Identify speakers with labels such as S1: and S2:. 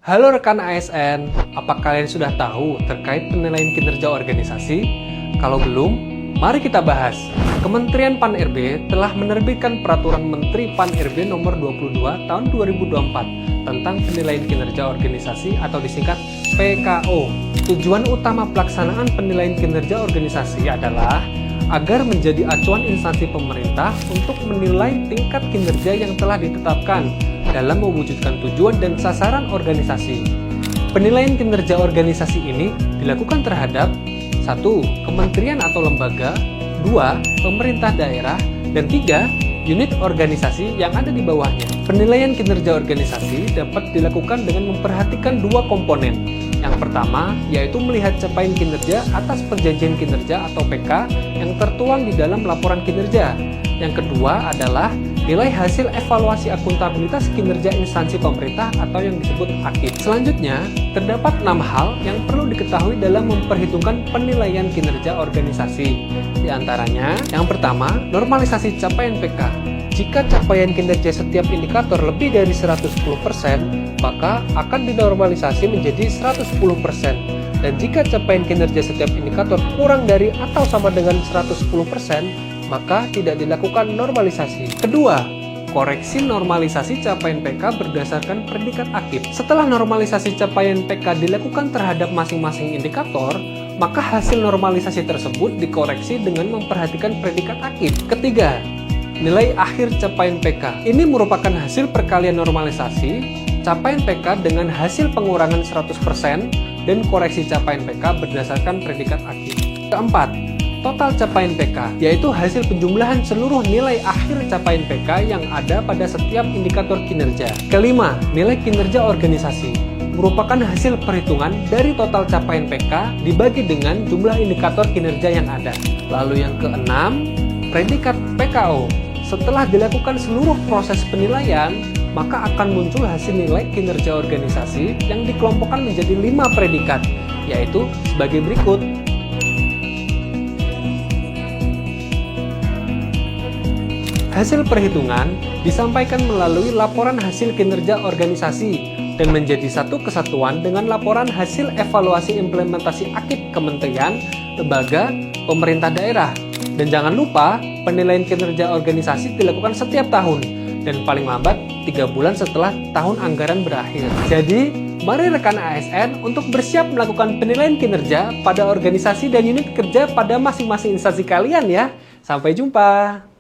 S1: Halo rekan ASN, apa kalian sudah tahu terkait penilaian kinerja organisasi? Kalau belum, mari kita bahas. Kementerian Pan-RB telah menerbitkan Peraturan Menteri Pan-RB Nomor 22 Tahun 2024 tentang penilaian kinerja organisasi atau disingkat PKO. Tujuan utama pelaksanaan penilaian kinerja organisasi adalah agar menjadi acuan instansi pemerintah untuk menilai tingkat kinerja yang telah ditetapkan dalam mewujudkan tujuan dan sasaran organisasi. Penilaian kinerja organisasi ini dilakukan terhadap 1. Kementerian atau lembaga, 2. Pemerintah daerah, dan 3. Unit organisasi yang ada di bawahnya. Penilaian kinerja organisasi dapat dilakukan dengan memperhatikan dua komponen. Yang pertama, yaitu melihat capaian kinerja atas perjanjian kinerja atau PK yang tertuang di dalam laporan kinerja. Yang kedua adalah nilai hasil evaluasi akuntabilitas kinerja instansi pemerintah atau yang disebut AKIP. Selanjutnya, terdapat 6 hal yang perlu diketahui dalam memperhitungkan penilaian kinerja organisasi. Di antaranya, yang pertama, normalisasi capaian PK. Jika capaian kinerja setiap indikator lebih dari 110%, maka akan dinormalisasi menjadi 110%. Dan jika capaian kinerja setiap indikator kurang dari atau sama dengan 110%, maka tidak dilakukan normalisasi. Kedua, koreksi normalisasi capaian PK berdasarkan predikat AKIP. Setelah normalisasi capaian PK dilakukan terhadap masing-masing indikator, maka hasil normalisasi tersebut dikoreksi dengan memperhatikan predikat AKIP. Ketiga, nilai akhir capaian PK. Ini merupakan hasil perkalian normalisasi capaian PK dengan hasil pengurangan 100% dan koreksi capaian PK berdasarkan predikat AKIP. Keempat, total capaian PK, yaitu hasil penjumlahan seluruh nilai akhir capaian PK yang ada pada setiap indikator kinerja. Kelima, nilai kinerja organisasi, merupakan hasil perhitungan dari total capaian PK dibagi dengan jumlah indikator kinerja yang ada. Lalu yang keenam, predikat PKO. Setelah dilakukan seluruh proses penilaian, maka akan muncul hasil nilai kinerja organisasi yang dikelompokkan menjadi 5 predikat, yaitu sebagai berikut. Hasil perhitungan disampaikan melalui laporan hasil kinerja organisasi dan menjadi satu kesatuan dengan laporan hasil evaluasi implementasi AKIP kementerian, lembaga, pemerintah daerah. Dan jangan lupa, penilaian kinerja organisasi dilakukan setiap tahun dan paling lambat 3 bulan setelah tahun anggaran berakhir. Jadi, mari rekan ASN untuk bersiap melakukan penilaian kinerja pada organisasi dan unit kerja pada masing-masing instansi kalian ya. Sampai jumpa!